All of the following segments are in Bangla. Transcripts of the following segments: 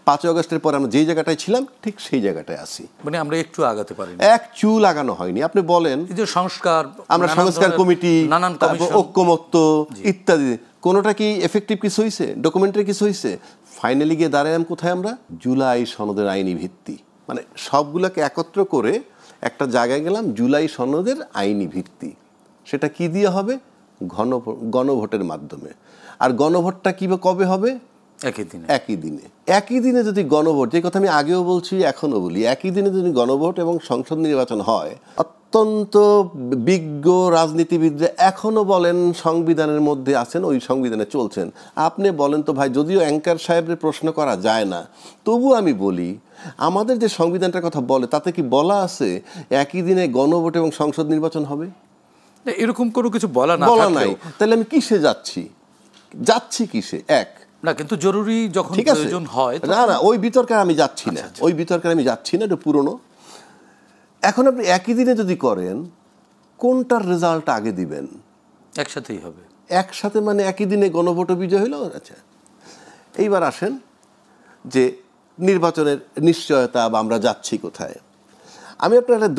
5ই আগস্টের পরে আমরা যেই জায়গাটায় ছিলাম ঠিক সেই জায়গাটায় আছি। মানে আমরা একটু আগাতে পারি, এক চুল আগানো হয়নি। আপনি বলেন এই যে সংস্কার, আমরা সংস্কার কমিটি, ঐক্যমত্য ইত্যাদি, কোনোটা কি এফেক্টিভ কিছু হয়েছে? ডকুমেন্টারি কিছু হয়েছে? ফাইনালি গিয়ে দাঁড়ালাম কোথায় আমরা? জুলাই সনদের আইনি ভিত্তি, মানে সবগুলোকে একত্র করে একটা জায়গায় গেলাম, জুলাই সনদের আইনি ভিত্তি। সেটা কি দিয়ে হবে? গণভোটের মাধ্যমে। আর গণভোটটা কি কবে হবে? একই দিনে যদি গণভোট, যে কথা আমি আগেও বলছি এখনো বলি, একই দিনে যদি গণভোট এবং সংসদ নির্বাচন হয়, অত্যন্ত বিজ্ঞ রাজনীতিবিদরা এখনো বলেন সংবিধানের মধ্যে আছেন, ওই সংবিধানে চলছেন। আপনি বলেন তো ভাই, যদিও অ্যাঙ্কার সাহেবের প্রশ্ন করা যায় না, তবু আমি বলি আমাদের যে সংবিধানটার কথা বলে তাতে কি বলা আছে একই দিনে গণভোট এবং সংসদ নির্বাচন হবে? এরকম কোনো কিছু বলা নাই। তাহলে আমি কিসে যাচ্ছি কিসে? না, কিন্তু জরুরি যখন প্রয়োজন হয়, না ওই বিতর্কে আমি যাচ্ছি না, ওই বিতর্কে আমি যাচ্ছি না, এটা পুরনো। এখন আপনি একই দিনে যদি করেন, কোনটার রেজাল্ট আগে দিবেন? একসাথেই হবে। একসাথে মানে একই দিনে গণভোট বিজয় হলো। আচ্ছা, এইবার আসেন যে নির্বাচনের নিশ্চয়তা বা আমরা যাচ্ছি কোথায়। আমি আপনার একটা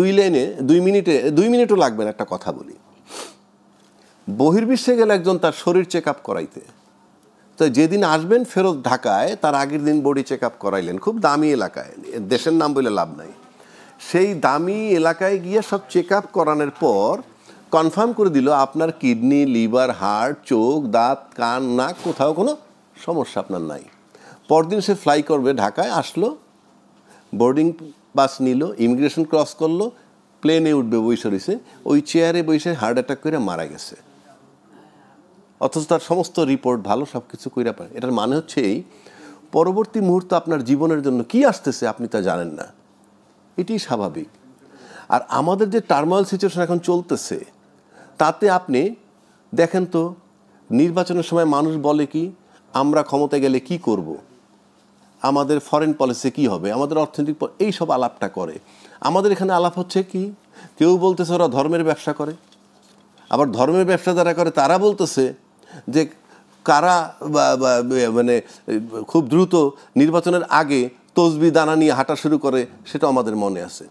2 মিনিটও লাগবে না একটা কথা বলি। বহির্বিশ্বে গেলে একজন তার শরীর চেক আপ করাইতে, তো যেদিন আসবেন ফেরত ঢাকায়, তার আগের দিন বডি চেক আপ করাইলেন খুব দামি এলাকায়, দেশের নাম বলে লাভ নাই, সেই দামি এলাকায় গিয়ে সব চেক আপ করানোর পর কনফার্ম করে দিল আপনার কিডনি, লিভার, হার্ট, চোখ, দাঁত, কান, নাক, কোথাও কোনো সমস্যা আপনার নাই। পরদিন সে ফ্লাই করবে ঢাকায়, আসলো, বোর্ডিং পাস নিল, ইমিগ্রেশন ক্রস করলো, প্লেনে উঠবে, বসে রয়েছে, ওই চেয়ারে বসে হার্ট অ্যাটাক করে মারা গেছে। অথচ তার সমস্ত রিপোর্ট ভালো, সব কিছু কইরা পায়। এটার মানে হচ্ছে এই, পরবর্তী মুহূর্তে আপনার জীবনের জন্য কি আসতেছে আপনি তা জানেন না, এটাই স্বাভাবিক। আর আমাদের যে টার্মাল সিচুয়েশন এখন চলতেছে, তাতে আপনি দেখেন তো, নির্বাচনের সময় মানুষ বলে কি, আমরা ক্ষমতায় গেলে কি করব, আমাদের ফরেন পলিসি কি হবে, আমাদের অর্থনৈতিক, এই সব আলাপটা করে। আমাদের এখানে আলাপ হচ্ছে কি, কেউ বলতেছে ওরা ধর্মের ব্যবসা করে, আবার ধর্মের ব্যবসা যারা করে তারা বলতেছে যে কারা মানে খুব দ্রুত নির্বাচনের আগে তসবি দানা নিয়ে হাঁটা শুরু করে, সেটা আমাদের মনে আছে।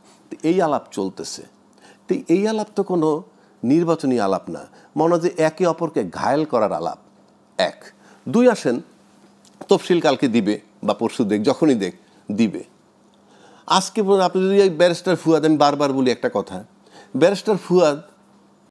এই আলাপ চলতেছে। তো এই আলাপ তো কোনো নির্বাচনী আলাপ না, মনে হয় যে একে অপরকে ঘায়েল করার আলাপ। 1, 2 আসেন, তফসিল কালকে দিবে বা পরশু যখনই দিবে। আজকে আপনি যদি ব্যারিস্টার ফুয়াদ, আমি বারবার বলি একটা কথা, ব্যারিস্টার ফুয়াদ